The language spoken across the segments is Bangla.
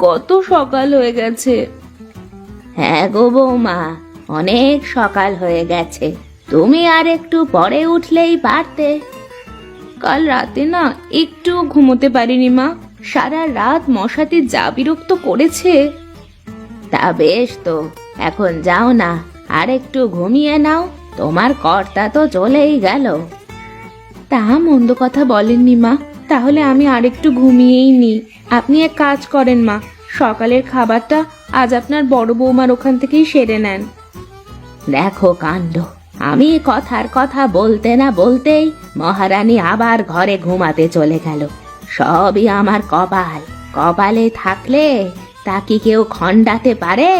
কত সকাল হয়ে গেছে। হ্যাঁ গো বৌমা, অনেক সকাল হয়ে গেছে। তুমি আর একটু পরে উঠলেই পারতে। কাল রাতে না একটু ঘুমোতে পারিনি মা, সারা রাত মশাতে যা বিরক্ত করেছে। তা বেশ তো, এখন যাও না, আর একটু ঘুমিয়ে নাও, তোমার কর্তা তো চলেই গেল। তা মন্দ কথা বলেননি মা, তাহলে আমি আরেকটু ঘুমিয়েই নি। আপনি এক কাজ করেন মা, সকালের খাবারটা আজ আপনার বড় বৌমার ওখান থেকেই সেরে নেন। দেখো কাণ্ড, আমি কথার কথা বলতে না বলতেই মহারানী আবার ঘরে ঘুমাতে চলে গেল। সবই আমার কপাল, কপালে থাকলে তা কি কেউ খণ্ডাতে পারে?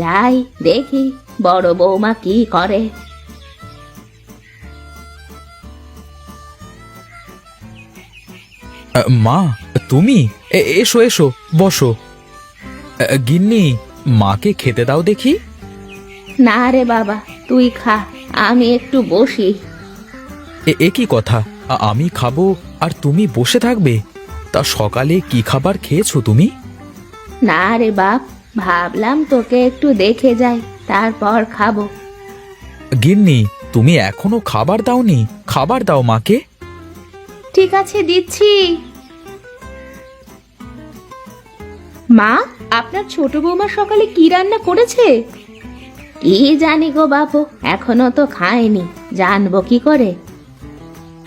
যাই দেখি বড় বৌমা কি করে। মা, তুমি এসো এসো, বসো। গিন্নি, মাকে খেতে দাও দেখি। না রে বাবা, তুই খা, আমি একটু বসি। এ কি কথা, আমি খাবো আর তুমি বসে থাকবে? তা সকালে কি খাবার খেয়েছো তুমি? না রে বাপ, ভাবলাম তোকে একটু দেখে যাই, তারপর খাবো। গিন্নি, তুমি এখনো খাবার দাওনি? খাবার দাও মাকে। ঠিক আছে, দিচ্ছি। মা, আপনার ছোট বৌমা সকালে কি রান্না করেছে? কি জানি গো বাপু, এখনো তো খায়নি, জানবো কি করে?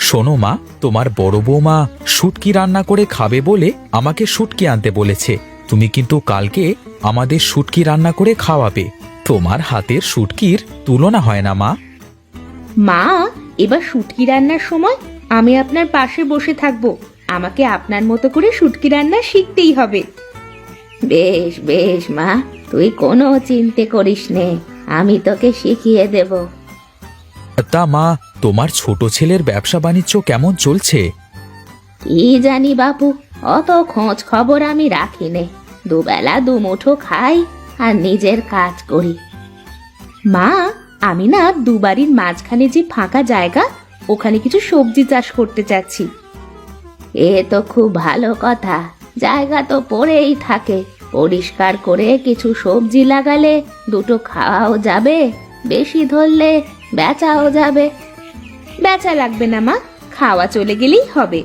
শোনো মা, তোমার বড় বৌমা শুটকি রান্না করে খাবে বলে আমাকে শুটকি আনতে বলেছে। তুমি কিন্তু কালকে আমাদের শুটকি রান্না করে খাওয়াবে। তোমার হাতের শুটকির তুলনা হয় না মা। মা, এবার শুটকি রান্নার সময় আমি আপনার পাশে বসে থাকবো। আমাকে আপনার মতো করে শুটকি রান্না শিখতেই হবে। বেশ বেশ মা, তুই কোনো চিন্তা করিস নে, আমি তোকে শিখিয়ে দেব। তা মা, তোমার ছোট ছেলের ব্যবসা বাণিজ্য কেমন চলছে? কি জানি বাপু, অত খোঁজ খবর আমি রাখি নে। দুবেলা দুমুঠো খাই আর নিজের কাজ করি। মা, আমি না দুবাড়ির মাঝখানে যে ফাঁকা জায়গা, ওখানে কিছু সবজি চাষ করতে চাচ্ছি। এ তো খুব ভালো কথা, জায়গা তো পড়েই থাকে। পরিষ্কার করে কিছু সবজি লাগালে দুটো খাওয়াও যাবে, বেশি ধরলে বেচাও যাবে। বেচা লাগবে না মা, খাওয়া চলে গেলেই হবে।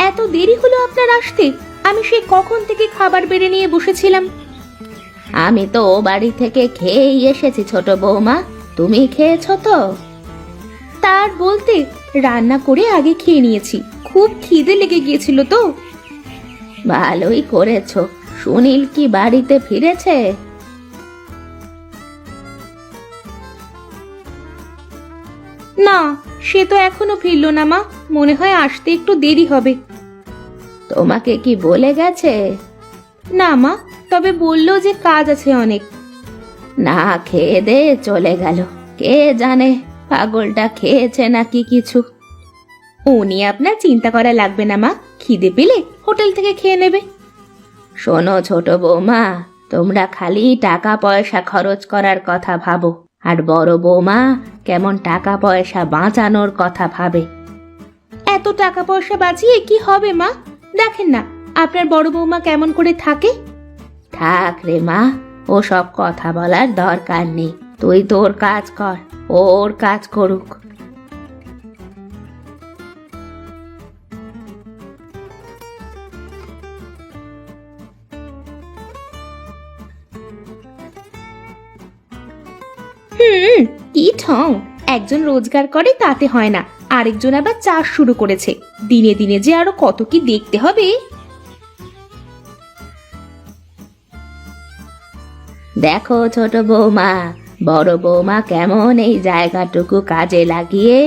এত দেরি হলো আপনার আসতে? আমি সেই কখন থেকে খাবার বেড়ে নিয়ে বসেছিলাম। আমি তো ও বাড়ি থেকে খেয়েই এসেছি ছোট বৌমা, তুমি খেয়েছো তো? তার বলতে, রান্না করে আগে খেয়ে নিয়েছি, খুব খিদে লেগে গিয়েছিল তো। ভালোই করেছো। সুনীল কি বাড়িতে ফিরেছে? না, সে তো এখনো ফিরলো না মা, মনে হয় আসতে একটু দেরি হবে। তোমাকে কি বলে গেছে? না মা, তবে বললো যে কাজ আছে অনেক। না খেয়ে দে চলে গেল, কে জানে পাগলটা খেয়েছে নাকি কিছু। ও নিয়ে আপনার চিন্তা করা লাগবে না মা, খিদে পেলে হোটেল থেকে খেয়ে নেবে। শোনো ছোট বৌমা, তোমরা খালি টাকা পয়সা খরচ করার কথা ভাবো, আর বড় বৌমা কেমন টাকা পয়সা বাঁচানোর কথা ভাবে। এত টাকা পয়সা বাঁচিয়ে কি হবে মা? দেখেন না আপনার বড় বৌমা কেমন করে থাকে। থাক রে মা, ও সব কথা বলার দরকার নেই। তুই তোর কাজ কর, ওর কাজ করুক। কি ঠং, একজন রোজগার করে তাতে হয় না, আরেকজন আবার চাষ শুরু করেছে। দিনে দিনে যে আরো কত কি দেখতে হবে। দেখো ছোট বৌমা, বড় বৌমা কেমন এই জায়গাটুকু কাজে লাগিয়ে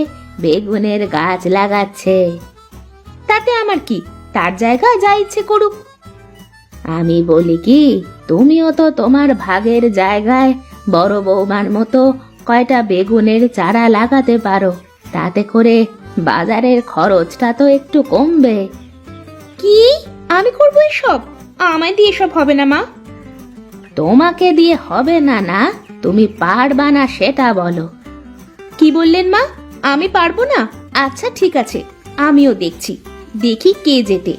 বেগুনের গাছ লাগাচ্ছে। তাতে আমার কি, তার জায়গা যা ইচ্ছে করুক। আমি বলি কি, তুমিও তো তোমার ভাগের জায়গায় বড় বৌমার মতো কয়টা বেগুনের চারা লাগাতে পারো, তাতে করে বাজারের খরচটা তো একটু কমবে। কি, আমি করবো এসব? আমায় দিয়ে এসব হবে না মা। তোমাকে দিয়ে হবে না না, তুমি পারবা না সেটা বলো। কি বললেন মা? আমি পারবো না? আচ্ছা ঠিক আছে, আমিও দেখছি, দেখি কে জেতে।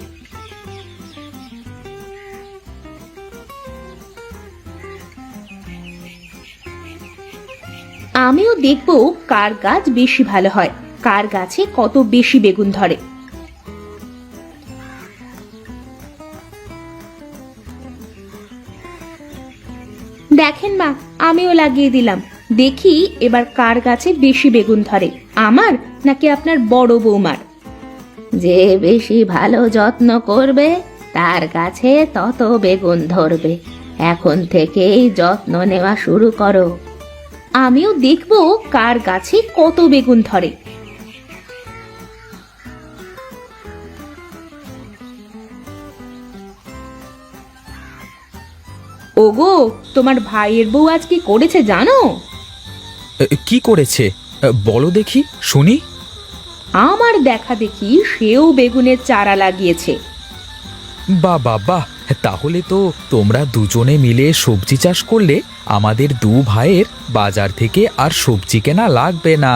আমিও দেখবো কার গাছ বেশি ভালো হয়, কার গাছে কত বেশি বেগুন ধরে। দেখেন মা, আমিও লাগিয়ে দিলাম, দেখি এবার কার গাছে বেশি বেগুন ধরে, আমার নাকি আপনার বড় বৌমার। যে বেশি ভালো যত্ন করবে তার গাছে তত বেগুন ধরবে। এখন থেকেই যত্ন নেওয়া শুরু করো। আমিও দেখবো কার গাছে কত বেগুন ধরে। ওগো, তোমার ভাইয়ের বউ আজ কি করেছে জানো? কি করেছে? বলো দেখি, শুনি। আমার দেখা দেখি সেও বেগুনের চারা লাগিয়েছে। বাহ বাহ বাহ, তাহলে তো তোমরা দুজনে মিলে সবজি চাষ করলে আমাদের দু ভাইয়ের বাজার থেকে আর সবজি কেনা লাগবে না।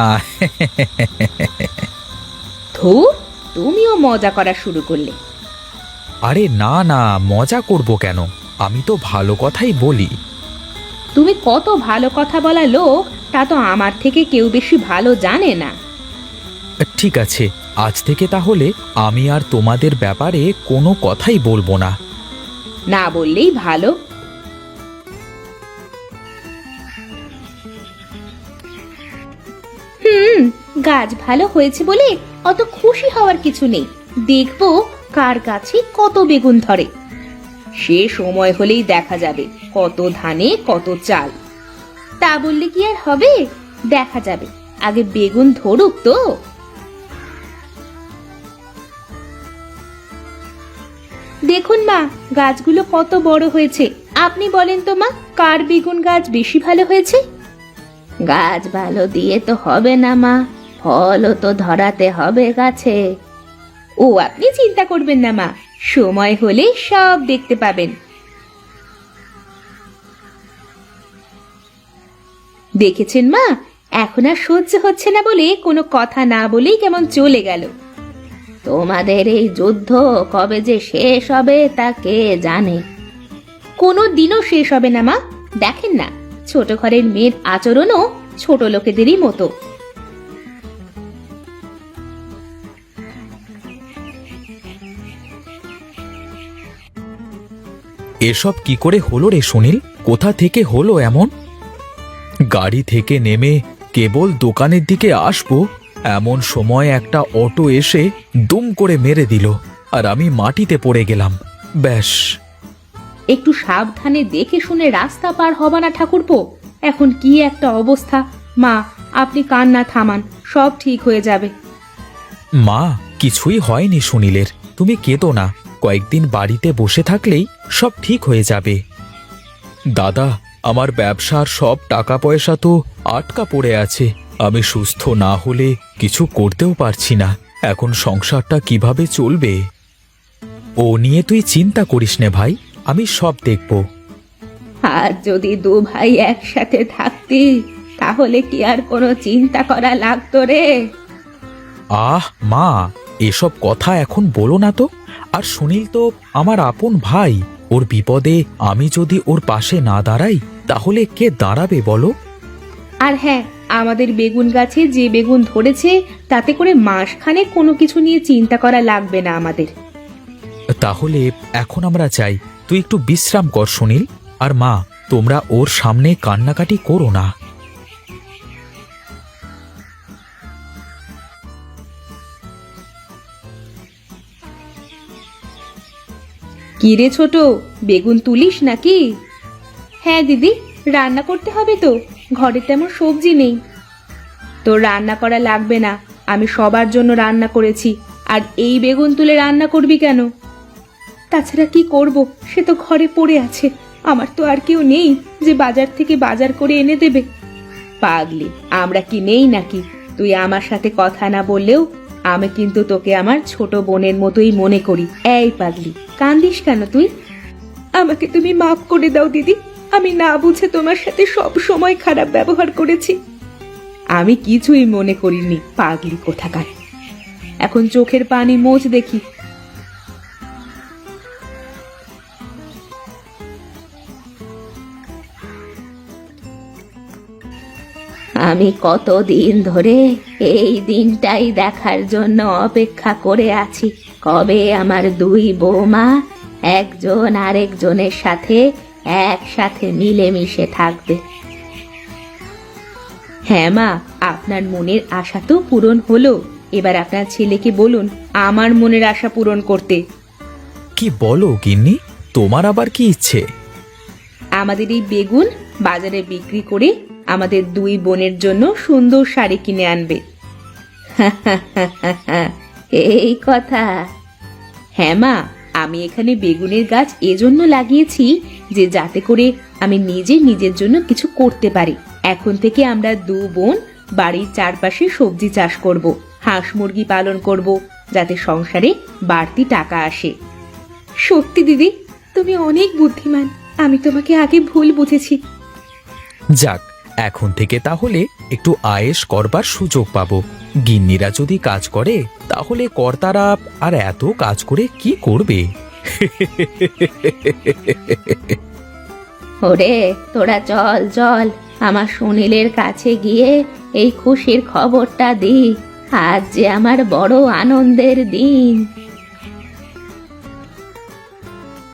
ধুর, তুমিও মজা করা শুরু করলে। আরে না না, মজা করব কেন? আমি তো ভালো কথাই বলি। তুমি কত ভালো কথা বলা লোক তা তো আমার থেকে কেউ বেশি ভালো জানে না। ঠিক আছে, আজ থেকে তাহলে আমি আর তোমাদের ব্যাপারে কোনো কথাই বলবো না। না বললেই ভালো। গাছ ভালো হয়েছে বলে অত খুশি হওয়ার কিছু নেই, দেখবো কার গাছে কত বেগুন ধরে। সে সময় হলেই দেখা যাবে কত ধানে কত চাল। তা বললে কি আর হবে? দেখা যাবে, আগে বেগুন ধরুক তো। দেখুন মা, গাছগুলো কত বড় হয়েছে। আপনি বলেন তো মা, কার বেগুন গাছ বেশি ভালো হয়েছে? গাছ ভালো দিয়ে তো হবে না মা, ফলও তো ধরাতে হবে গাছে। ও আপনি চিন্তা করবেন না মা, সময় হলে সব দেখতে পাবেন। দেখেছেন মা, এখন আর সহ্য হচ্ছে না বলে কোনো কথা না বলেই কেমন চলে গেল। তোমাদের এই যুদ্ধ কবে যে শেষ হবে তা কে জানে। কোনো দিনও শেষ হবে না মা, দেখেন না ছোট ঘরের মেয়ের আচরণও ছোট লোকেদেরই মতো। এসব কি করে হলো রে সুনীল? কোথা থেকে হলো এমন? গাড়ি থেকে নেমে কেবল দোকানের দিকে আসবো, এমন সময় একটা অটো এসে দুম করে মেরে দিল, আর আমি মাটিতে পড়ে গেলাম। ব্যাস। একটু সাবধানে দেখে শুনে রাস্তা পার হবা না ঠাকুরপো? এখন কি একটা অবস্থা। মা, আপনি কান্না থামান, সব ঠিক হয়ে যাবে। মা, কিছুই হয়নি সুনীলের, তুমি কেঁদো না। কয়েকদিন বাড়িতে বসে থাকলেই সব ঠিক হয়ে যাবে। দাদা, আমার ব্যবসার সব টাকা পয়সা তো আটকা পড়ে আছে। আমি সুস্থ না হলে কিছু করতেও পারছি না। এখন সংসারটা কিভাবে চলবে? ও নিয়ে তুই চিন্তা করিস নে ভাই, আমি সব দেখব। আর যদি দু ভাই একসাথে থাকতি তাহলে কি আর কোনো চিন্তা করা লাগতো রে? আহ মা, এসব কথা এখন বলো না তো। আর সুনীল তো আমার আপন ভাই, ওর বিপদে আমি যদি ওর পাশে না দাঁড়াই তাহলে কে দাঁড়াবে বলো? আর হ্যাঁ, আমাদের বেগুন গাছে যে বেগুন ধরেছে তাতে করে মাসখানে কোনো কিছু নিয়ে চিন্তা করা লাগবে না আমাদের। তাহলে এখন আমরা চাই, তুই একটু বিশ্রাম কর সুনীল। আর মা, তোমরা ওর সামনে কান্নাকাটি করো না। কি রে ছোট, বেগুন তুলিস নাকি? হ্যাঁ দিদি, রান্না করতে হবে তো, ঘরে তেমন সবজি নেই। তো রান্না করা লাগবে না, আমি সবার জন্য রান্না করেছি। আর এই বেগুন তুলে রান্না করবি কেন? তাছাড়া কি করব, সে তো ঘরে পড়ে আছে। আমার তো আর কেউ নেই যে বাজার থেকে বাজার করে এনে দেবে। পাগলি, আমরা কি নেই নাকি? তুই আমার সাথে কথা না বললেও আমি কিন্তু তোকে আমার ছোট বোনের মতোই মনে করি। এই পাগলি, কান্দিস কেন তুই? আমাকে তুমি মাফ করে দাও দিদি, আমি না বুঝে তোমার সাথে সব সময় খারাপ ব্যবহার করেছি। আমি কিছুই মনে করিনি, পাগলি কোথাকার। এখন চোখের পানি মোছ দেখি। আমি কতদিন ধরে এই দিনটাই দেখার জন্য অপেক্ষা করে আছি, কবে আমার দুই বৌমা একজন আরেকজনের সাথে একসাথে মিলেমিশে থাকবে। হ্যাঁ মা, আপনার মনের আশা তো পূরণ হলো। এবার আপনার ছেলেকে বলুন আমার মনের আশা পূরণ করতে। কি বলো গিন্নি, তোমার আবার কি ইচ্ছে? আমাদের এই বেগুন বাজারে বিক্রি করে আমাদের দুই বোনের জন্য সুন্দর শাড়ি কিনে আনবে। এই কথা? হ্যাঁ মা, আমি এখানে বেগুনের গাছ এজন্য লাগিয়েছি যে যাতে করে আমি নিজের জন্য কিছু করতে পারি। এখন থেকে আমরা দু বোন বাড়ির চারপাশে সবজি চাষ করব, হাঁস মুরগি পালন করব, যাতে সংসারে বাড়তি টাকা আসে। সত্যি দিদি, তুমি অনেক বুদ্ধিমান। আমি তোমাকে আগে ভুল বুঝেছি। যাক, এখন থেকে তাহলে একটু আয়েশ করবার সুযোগ পাবো। গিন্নিরা যদি কাজ করে তাহলে কর্তারা আর এত কাজ করে কি করবে? ওরে তোরা চল চল, আমার সুনীলের কাছে গিয়ে এই খুশির খবরটা দি। আজ যে আমার বড় আনন্দের দিন।